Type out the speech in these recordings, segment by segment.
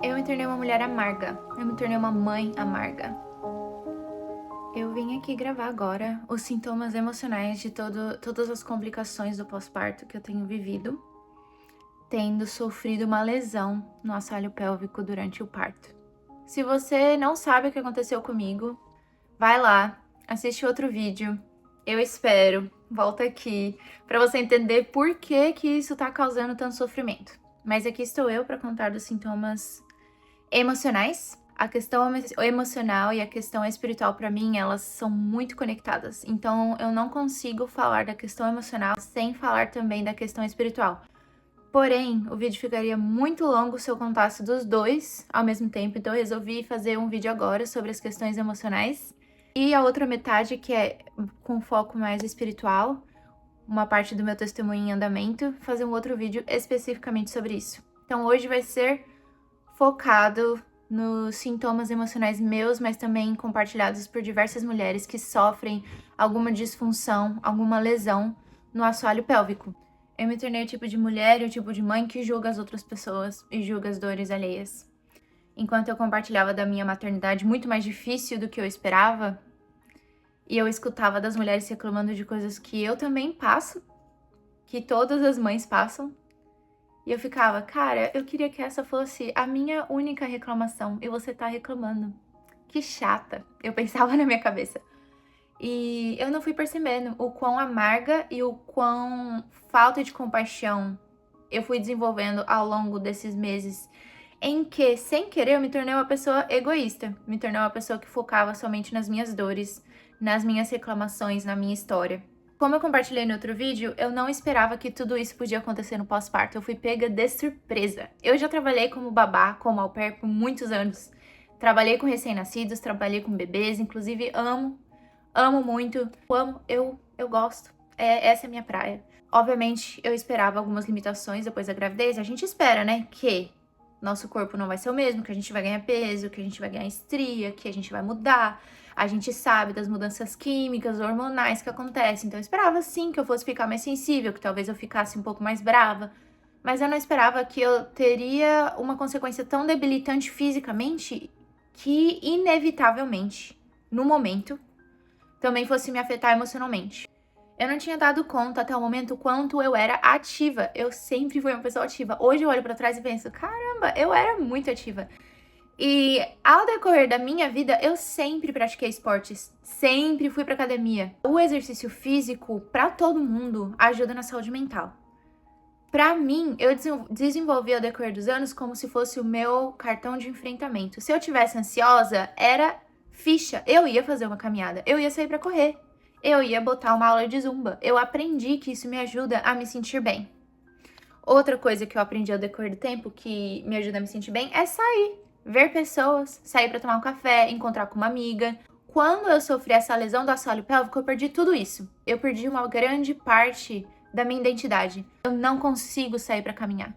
Eu me tornei uma mulher amarga. Eu me tornei uma mãe amarga. Eu vim aqui gravar agora os sintomas emocionais de todas as complicações do pós-parto que eu tenho vivido, tendo sofrido uma lesão no assoalho pélvico durante o parto. Se você não sabe o que aconteceu comigo, vai lá, assiste outro vídeo. Eu espero, volta aqui, para você entender por que isso tá causando tanto sofrimento. Mas aqui estou eu para contar dos sintomas emocionais. A questão emocional e a questão espiritual, para mim, elas são muito conectadas. Então, eu não consigo falar da questão emocional sem falar também da questão espiritual. Porém, o vídeo ficaria muito longo se eu contasse dos dois ao mesmo tempo. Então, eu resolvi fazer um vídeo agora sobre as questões emocionais. E a outra metade, que é com foco mais espiritual, uma parte do meu testemunho em andamento, fazer um outro vídeo especificamente sobre isso. Então, hoje vai ser focado nos sintomas emocionais meus, mas também compartilhados por diversas mulheres que sofrem alguma disfunção, alguma lesão no assoalho pélvico. Eu me tornei o tipo de mulher e o tipo de mãe que julga as outras pessoas e julga as dores alheias. Enquanto eu compartilhava da minha maternidade muito mais difícil do que eu esperava, e eu escutava das mulheres reclamando de coisas que eu também passo, que todas as mães passam, e eu ficava, cara, eu queria que essa fosse a minha única reclamação e você tá reclamando. Que chata, eu pensava na minha cabeça. E eu não fui percebendo o quão amarga e o quão falta de compaixão eu fui desenvolvendo ao longo desses meses, em que, sem querer, eu me tornei uma pessoa egoísta. Me tornei uma pessoa que focava somente nas minhas dores, nas minhas reclamações, na minha história. Como eu compartilhei no outro vídeo, eu não esperava que tudo isso podia acontecer no pós-parto. Eu fui pega de surpresa. Eu já trabalhei como babá, como au pair por muitos anos. Trabalhei com recém-nascidos, trabalhei com bebês, inclusive amo muito. Eu gosto. Essa é a minha praia. Obviamente, eu esperava algumas limitações depois da gravidez. A gente espera, né, que nosso corpo não vai ser o mesmo, que a gente vai ganhar peso, que a gente vai ganhar estria, que a gente vai mudar. A gente sabe das mudanças químicas, hormonais que acontecem. Então eu esperava sim que eu fosse ficar mais sensível, que talvez eu ficasse um pouco mais brava. Mas eu não esperava que eu teria uma consequência tão debilitante fisicamente que, inevitavelmente, no momento, também fosse me afetar emocionalmente. Eu não tinha dado conta até o momento quanto eu era ativa. Eu sempre fui uma pessoa ativa. Hoje eu olho pra trás e penso, caramba, eu era muito ativa. E ao decorrer da minha vida, eu sempre pratiquei esportes, sempre fui pra academia. O exercício físico, pra todo mundo, ajuda na saúde mental. Pra mim, eu desenvolvi ao decorrer dos anos como se fosse o meu cartão de enfrentamento. Se eu tivesse ansiosa, era ficha. Eu ia fazer uma caminhada, eu ia sair pra correr, eu ia botar uma aula de zumba. Eu aprendi que isso me ajuda a me sentir bem. Outra coisa que eu aprendi ao decorrer do tempo que me ajuda a me sentir bem é sair, ver pessoas, sair pra tomar um café, encontrar com uma amiga. Quando eu sofri essa lesão do assoalho pélvico, eu perdi tudo isso. Eu perdi uma grande parte da minha identidade. Eu não consigo sair pra caminhar.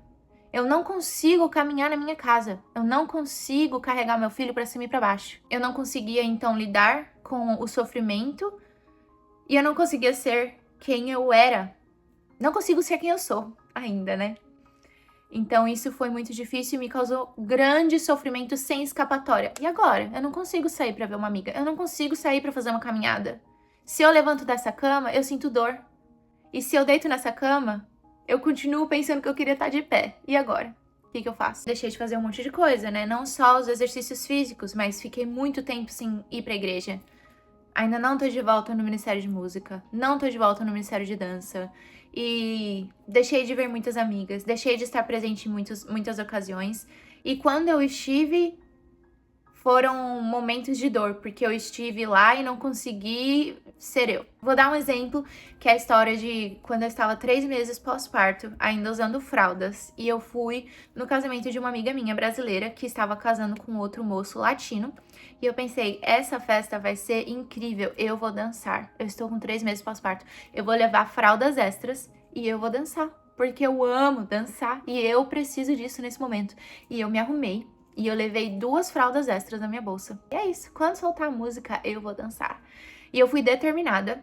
Eu não consigo caminhar na minha casa. Eu não consigo carregar meu filho pra cima e pra baixo. Eu não conseguia então lidar com o sofrimento e eu não conseguia ser quem eu era. Não consigo ser quem eu sou ainda, né? Então isso foi muito difícil e me causou grande sofrimento sem escapatória. E agora? Eu não consigo sair pra ver uma amiga. Eu não consigo sair pra fazer uma caminhada. Se eu levanto dessa cama, eu sinto dor. E se eu deito nessa cama, eu continuo pensando que eu queria estar de pé. E agora? O que eu faço? Deixei de fazer um monte de coisa, né? Não só os exercícios físicos, mas fiquei muito tempo sem ir pra igreja. Ainda não tô de volta no Ministério de Música, não tô de volta no Ministério de Dança. E deixei de ver muitas amigas, deixei de estar presente em muitas ocasiões. E quando eu estive, foram momentos de dor, porque eu estive lá e não consegui ser eu. Vou dar um exemplo, que é a história de quando eu estava 3 meses pós-parto, ainda usando fraldas, e eu fui no casamento de uma amiga minha brasileira, que estava casando com outro moço latino, e eu pensei, essa festa vai ser incrível, eu vou dançar. Eu estou com 3 meses pós-parto, eu vou levar fraldas extras e eu vou dançar, porque eu amo dançar e eu preciso disso nesse momento. E eu me arrumei, e eu levei 2 fraldas extras na minha bolsa. E é isso, quando soltar a música, eu vou dançar. E eu fui determinada.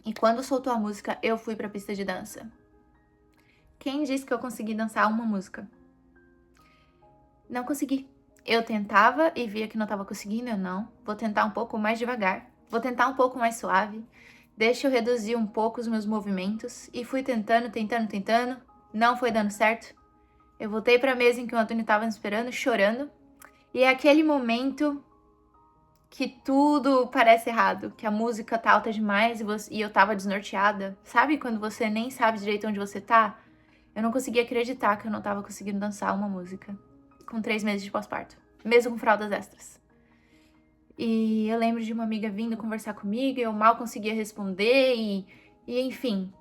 E quando soltou a música, eu fui pra pista de dança. Quem disse que eu consegui dançar uma música? Não consegui. Eu tentava e via que não estava conseguindo, eu não. Vou tentar um pouco mais devagar, vou tentar um pouco mais suave. Deixa eu reduzir um pouco os meus movimentos. E fui tentando. Não foi dando certo. Eu voltei pra mesa em que o Antônio estava me esperando, chorando. E é aquele momento que tudo parece errado, que a música tá alta demais e eu tava desnorteada. Sabe quando você nem sabe direito onde você tá? Eu não conseguia acreditar que eu não tava conseguindo dançar uma música com 3 meses de pós-parto, mesmo com fraldas extras. E eu lembro de uma amiga vindo conversar comigo, eu mal conseguia responder e enfim,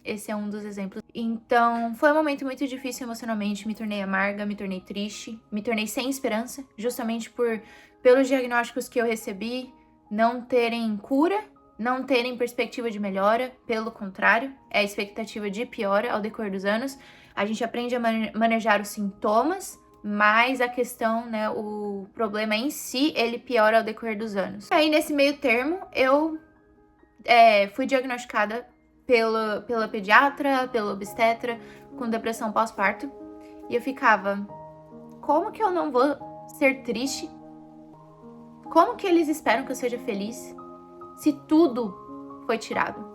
esse é um dos exemplos. Então, foi um momento muito difícil emocionalmente, me tornei amarga, me tornei triste, me tornei sem esperança, justamente pelos diagnósticos que eu recebi não terem cura, não terem perspectiva de melhora, pelo contrário, é a expectativa de piora ao decorrer dos anos. A gente aprende a manejar os sintomas, mas a questão, né, o problema em si, ele piora ao decorrer dos anos. Aí, nesse meio termo, eu fui diagnosticada pela pediatra, pela obstetra, com depressão pós-parto. E eu ficava, como que eu não vou ser triste? Como que eles esperam que eu seja feliz se tudo foi tirado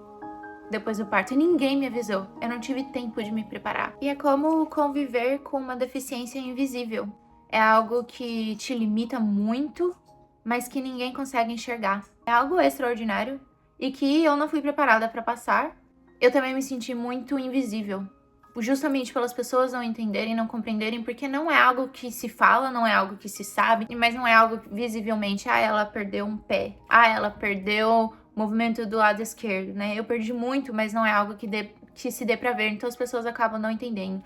depois do parto? E ninguém me avisou, eu não tive tempo de me preparar. E é como conviver com uma deficiência invisível. É algo que te limita muito, mas que ninguém consegue enxergar. É algo extraordinário e que eu não fui preparada para passar. Eu também me senti muito invisível, justamente pelas pessoas não entenderem, não compreenderem, porque não é algo que se fala, não é algo que se sabe, mas não é algo visivelmente, ela perdeu um pé, ela perdeu o movimento do lado esquerdo, né? Eu perdi muito, mas não é algo que se dê pra ver, então as pessoas acabam não entendendo.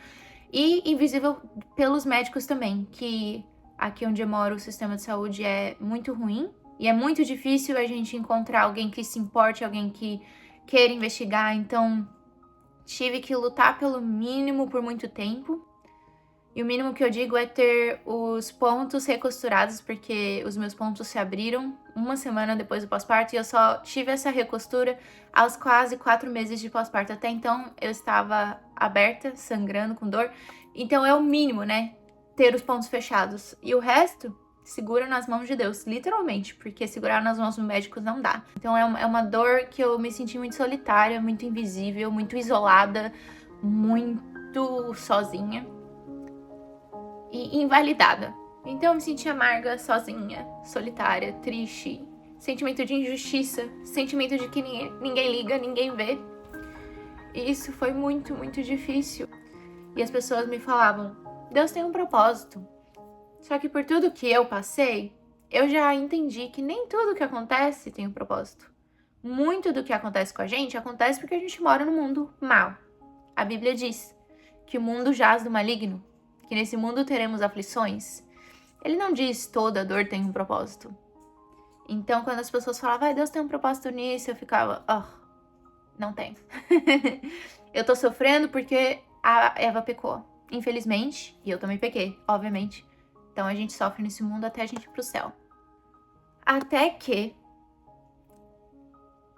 E invisível pelos médicos também, que aqui onde eu moro o sistema de saúde é muito ruim, e é muito difícil a gente encontrar alguém que se importe, alguém que queira investigar, então tive que lutar pelo mínimo por muito tempo. E o mínimo que eu digo é ter os pontos recosturados, porque os meus pontos se abriram uma semana depois do pós-parto e eu só tive essa recostura aos quase 4 meses de pós-parto. Até então eu estava aberta, sangrando, com dor. Então é o mínimo, né? Ter os pontos fechados. E o resto segura nas mãos de Deus, literalmente, porque segurar nas mãos do médico não dá. Então é uma dor que eu me senti muito solitária, muito invisível, muito isolada, muito sozinha e invalidada. Então eu me senti amarga, sozinha, solitária, triste, sentimento de injustiça, sentimento de que ninguém liga, ninguém vê. E isso foi muito, muito difícil. E as pessoas me falavam, Deus tem um propósito. Só que por tudo que eu passei, eu já entendi que nem tudo que acontece tem um propósito. Muito do que acontece com a gente acontece porque a gente mora no mundo mau. A Bíblia diz que o mundo jaz do maligno, que nesse mundo teremos aflições. Ele não diz toda dor tem um propósito. Então, quando as pessoas falavam, Deus tem um propósito nisso, eu ficava, não tem. Eu tô sofrendo porque a Eva pecou, infelizmente, e eu também pequei, obviamente. Então a gente sofre nesse mundo até a gente ir pro céu. Até que,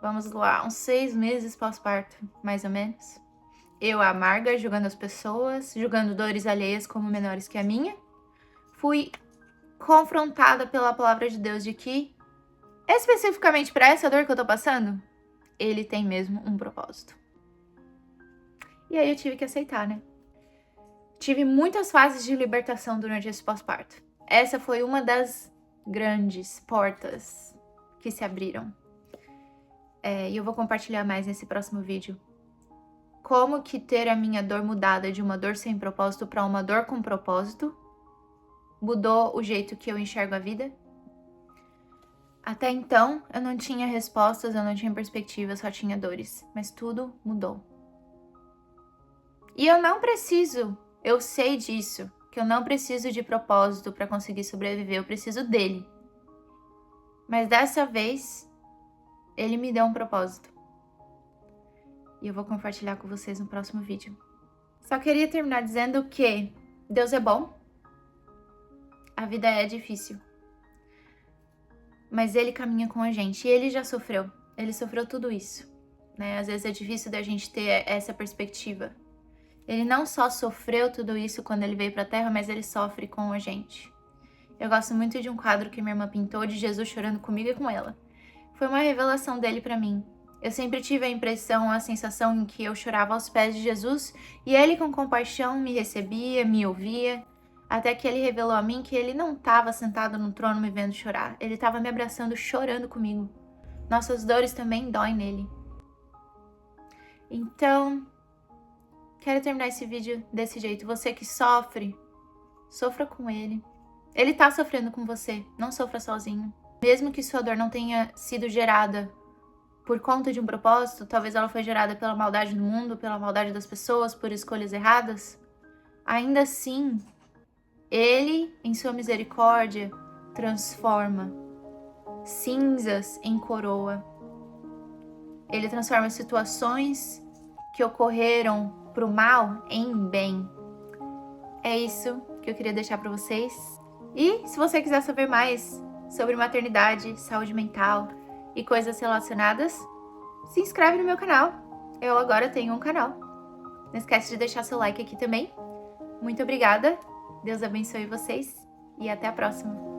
vamos lá, uns 6 meses pós-parto, mais ou menos, eu, amarga, julgando as pessoas, julgando dores alheias como menores que a minha, fui confrontada pela palavra de Deus de que, especificamente para essa dor que eu tô passando, ele tem mesmo um propósito. E aí eu tive que aceitar, né? Tive muitas fases de libertação durante esse pós-parto. Essa foi uma das grandes portas que se abriram. E eu vou compartilhar mais nesse próximo vídeo. Como que ter a minha dor mudada de uma dor sem propósito para uma dor com propósito mudou o jeito que eu enxergo a vida. Até então, eu não tinha respostas, eu não tinha perspectiva, só tinha dores. Mas tudo mudou. E eu não preciso, eu sei disso, que eu não preciso de propósito para conseguir sobreviver, eu preciso dele. Mas dessa vez, ele me deu um propósito. E eu vou compartilhar com vocês no próximo vídeo. Só queria terminar dizendo que Deus é bom, a vida é difícil, mas Ele caminha com a gente e Ele já sofreu, Ele sofreu tudo isso, né? Às vezes é difícil da gente ter essa perspectiva Ele não só sofreu tudo isso quando ele veio para a Terra, mas ele sofre com a gente. Eu gosto muito de um quadro que minha irmã pintou de Jesus chorando comigo e com ela. Foi uma revelação dele para mim. Eu sempre tive a impressão, a sensação em que eu chorava aos pés de Jesus e ele com compaixão me recebia, me ouvia, até que ele revelou a mim que ele não estava sentado no trono me vendo chorar. Ele estava me abraçando, chorando comigo. Nossas dores também doem nele. Então, quero terminar esse vídeo desse jeito. Você que sofre, sofra com ele. Ele tá sofrendo com você, não sofra sozinho. Mesmo que sua dor não tenha sido gerada por conta de um propósito, talvez ela foi gerada pela maldade do mundo, pela maldade das pessoas, por escolhas erradas, ainda assim, ele, em sua misericórdia, transforma cinzas em coroa. Ele transforma situações que ocorreram pro mal em bem. É isso que eu queria deixar para vocês. E se você quiser saber mais sobre maternidade, saúde mental e coisas relacionadas, se inscreve no meu canal. Eu agora tenho um canal. Não esquece de deixar seu like aqui também. Muito obrigada. Deus abençoe vocês e até a próxima.